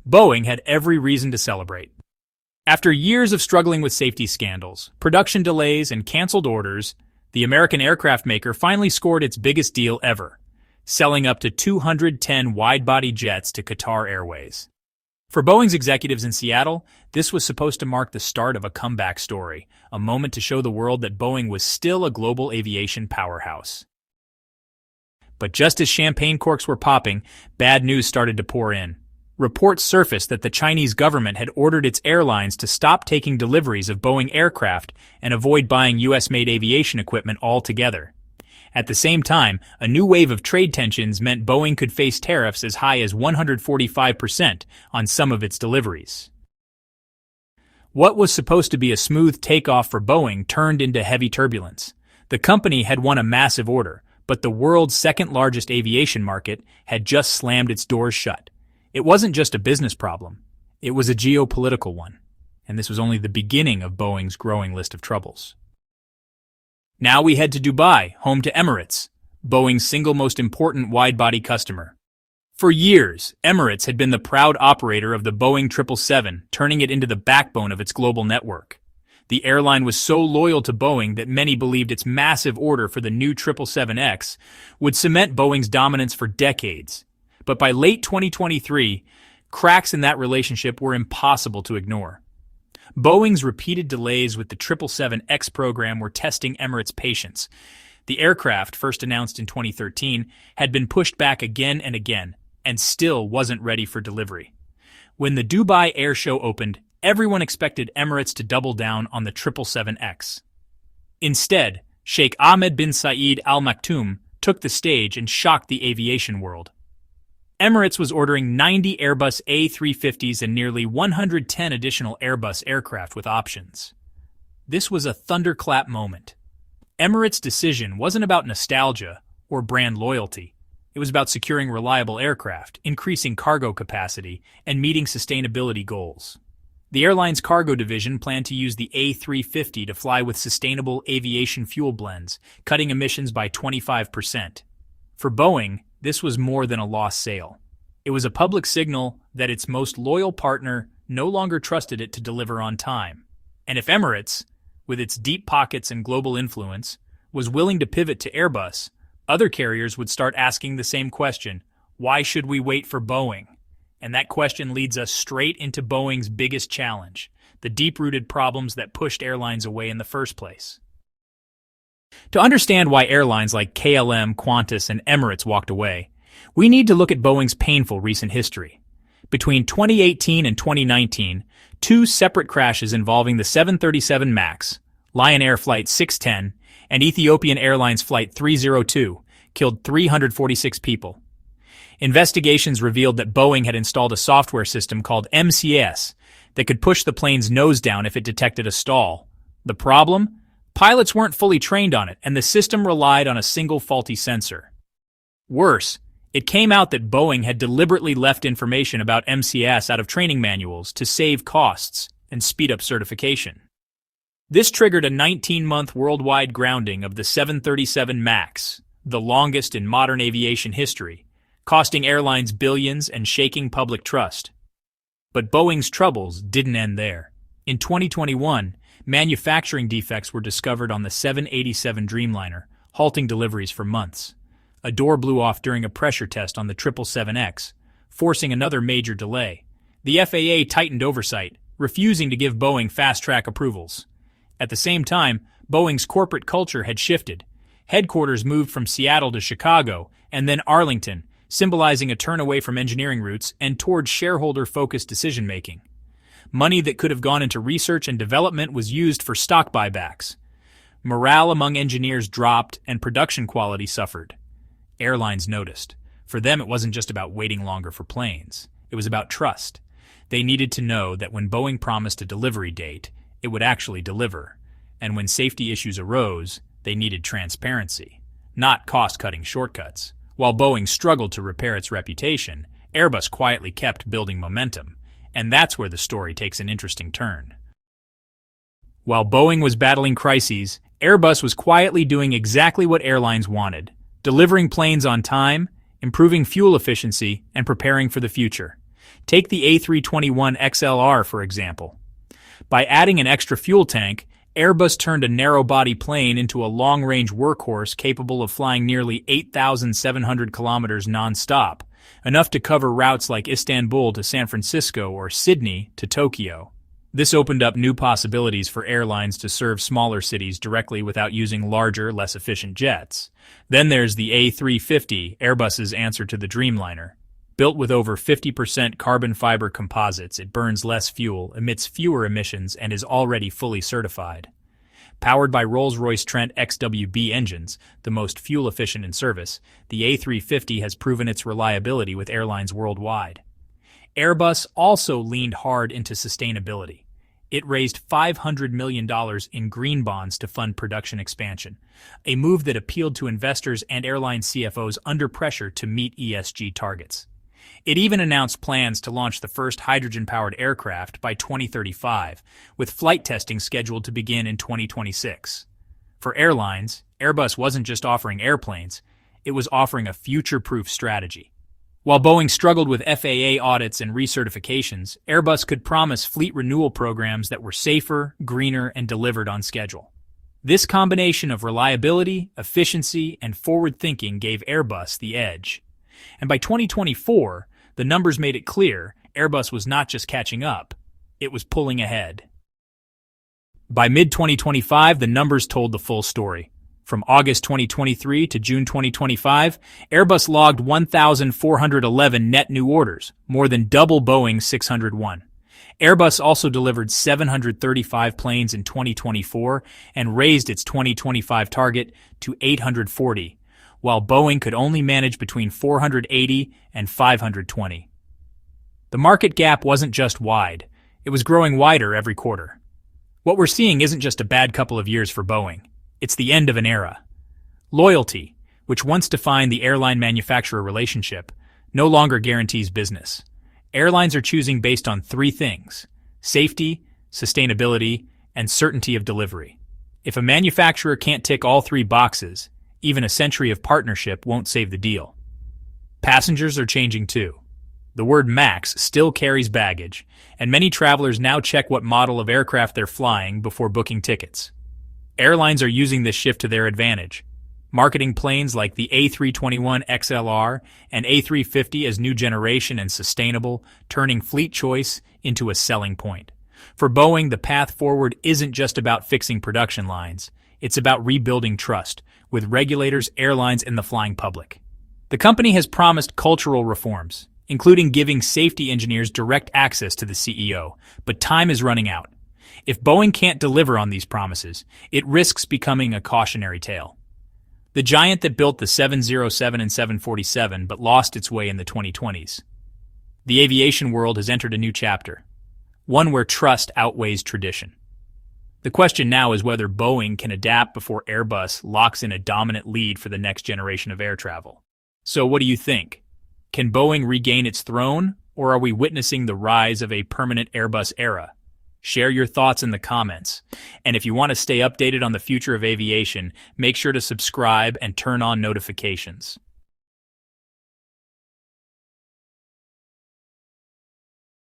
Boeing had every reason to celebrate. After years of struggling with safety scandals, production delays, and canceled orders, the American aircraft maker finally scored its biggest deal ever, selling up to 210 wide-body jets to Qatar Airways. For Boeing's executives in Seattle, this was supposed to mark the start of a comeback story, a moment to show the world that Boeing was still a global aviation powerhouse. But just as champagne corks were popping, bad news started to pour in. Reports surfaced that the Chinese government had ordered its airlines to stop taking deliveries of Boeing aircraft and avoid buying U.S.-made aviation equipment altogether. At the same time, a new wave of trade tensions meant Boeing could face tariffs as high as 145% on some of its deliveries. What was supposed to be a smooth takeoff for Boeing turned into heavy turbulence. The company had won a massive order, but the world's second-largest aviation market had just slammed its doors shut. It wasn't just a business problem, it was a geopolitical one, and this was only the beginning of Boeing's growing list of troubles. Now we head to Dubai, home to Emirates, Boeing's single most important wide-body customer. For years, Emirates had been the proud operator of the Boeing 777, turning it into the backbone of its global network. The airline was so loyal to Boeing that many believed its massive order for the new 777X would cement Boeing's dominance for decades. But by late 2023, cracks in that relationship were impossible to ignore. Boeing's repeated delays with the 777X program were testing Emirates' patience. The aircraft, first announced in 2013, had been pushed back again and still wasn't ready for delivery. When the Dubai Air Show opened, everyone expected Emirates to double down on the 777X. Instead, Sheikh Ahmed bin Saeed Al Maktoum took the stage and shocked the aviation world. Emirates was ordering 90 Airbus A350s and nearly 110 additional Airbus aircraft with options. This was a thunderclap moment. Emirates' decision wasn't about nostalgia or brand loyalty. It was about securing reliable aircraft, increasing cargo capacity, and meeting sustainability goals. The airline's cargo division planned to use the A350 to fly with sustainable aviation fuel blends, cutting emissions by 25%. For Boeing, this was more than a lost sale. It was a public signal that its most loyal partner no longer trusted it to deliver on time. And if Emirates, with its deep pockets and global influence, was willing to pivot to Airbus, other carriers would start asking the same question: why should we wait for Boeing? And that question leads us straight into Boeing's biggest challenge, the deep-rooted problems that pushed airlines away in the first place. To understand why airlines like KLM, Qantas, and Emirates walked away, we need to look at Boeing's painful recent history. Between 2018 and 2019, two separate crashes involving the 737 MAX, Lion Air Flight 610, and Ethiopian Airlines Flight 302 killed 346 people. Investigations revealed that Boeing had installed a software system called MCS that could push the plane's nose down if it detected a stall. The problem? Pilots weren't fully trained on it, and the system relied on a single faulty sensor. Worse, it came out that Boeing had deliberately left information about MCS out of training manuals to save costs and speed up certification. This triggered a 19-month worldwide grounding of the 737 MAX, the longest in modern aviation history, costing airlines billions and shaking public trust. But Boeing's troubles didn't end there. In 2021, manufacturing defects were discovered on the 787 Dreamliner, halting deliveries for months. A door blew off during a pressure test on the 777X, forcing another major delay. The FAA tightened oversight, refusing to give Boeing fast-track approvals. At the same time, Boeing's corporate culture had shifted. Headquarters moved from Seattle to Chicago, and then Arlington, symbolizing a turn away from engineering roots and toward shareholder-focused decision-making. Money that could have gone into research and development was used for stock buybacks. Morale among engineers dropped and production quality suffered. Airlines noticed. For them, it wasn't just about waiting longer for planes. It was about trust. They needed to know that when Boeing promised a delivery date, it would actually deliver. And when safety issues arose, they needed transparency, not cost-cutting shortcuts. While Boeing struggled to repair its reputation, Airbus quietly kept building momentum. And that's where the story takes an interesting turn. While Boeing was battling crises, Airbus was quietly doing exactly what airlines wanted: delivering planes on time, improving fuel efficiency, and preparing for the future. Take the A321XLR, for example. By adding an extra fuel tank, Airbus turned a narrow-body plane into a long-range workhorse capable of flying nearly 8,700 kilometers non-stop, enough to cover routes like Istanbul to San Francisco or Sydney to Tokyo. This opened up new possibilities for airlines to serve smaller cities directly without using larger, less efficient jets. Then there's the A350, Airbus's answer to the Dreamliner. Built with over 50% carbon fiber composites, it burns less fuel, emits fewer emissions, and is already fully certified. Powered by Rolls-Royce Trent XWB engines, the most fuel-efficient in service, the A350 has proven its reliability with airlines worldwide. Airbus also leaned hard into sustainability. It raised $500 million in green bonds to fund production expansion, a move that appealed to investors and airline CFOs under pressure to meet ESG targets. It even announced plans to launch the first hydrogen-powered aircraft by 2035, with flight testing scheduled to begin in 2026. For airlines, Airbus wasn't just offering airplanes, it was offering a future-proof strategy. While Boeing struggled with FAA audits and recertifications, Airbus could promise fleet renewal programs that were safer, greener, and delivered on schedule. This combination of reliability, efficiency, and forward-thinking gave Airbus the edge. And by 2024, the numbers made it clear Airbus was not just catching up, it was pulling ahead. By mid-2025, the numbers told the full story. From August 2023 to June 2025, Airbus logged 1,411 net new orders, more than double Boeing's 601. Airbus also delivered 735 planes in 2024 and raised its 2025 target to 840, while Boeing could only manage between 480 and 520. The market gap wasn't just wide, it was growing wider every quarter. What we're seeing isn't just a bad couple of years for Boeing. It's the end of an era. Loyalty, which once defined the airline-manufacturer relationship, no longer guarantees business. Airlines are choosing based on three things: safety, sustainability, and certainty of delivery. If a manufacturer can't tick all three boxes, even a century of partnership won't save the deal. Passengers are changing too. The word MAX still carries baggage, and many travelers now check what model of aircraft they're flying before booking tickets. Airlines are using this shift to their advantage, marketing planes like the A321XLR and A350 as new generation and sustainable, turning fleet choice into a selling point. For Boeing, the path forward isn't just about fixing production lines, it's about rebuilding trust with regulators, airlines, and the flying public. The company has promised cultural reforms, including giving safety engineers direct access to the CEO, but time is running out. If Boeing can't deliver on these promises, it risks becoming a cautionary tale. The giant that built the 707 and 747 but lost its way in the 2020s. The aviation world has entered a new chapter, one where trust outweighs tradition. The question now is whether Boeing can adapt before Airbus locks in a dominant lead for the next generation of air travel. So what do you think? Can Boeing regain its throne, or are we witnessing the rise of a permanent Airbus era? Share your thoughts in the comments. And if you want to stay updated on the future of aviation, make sure to subscribe and turn on notifications.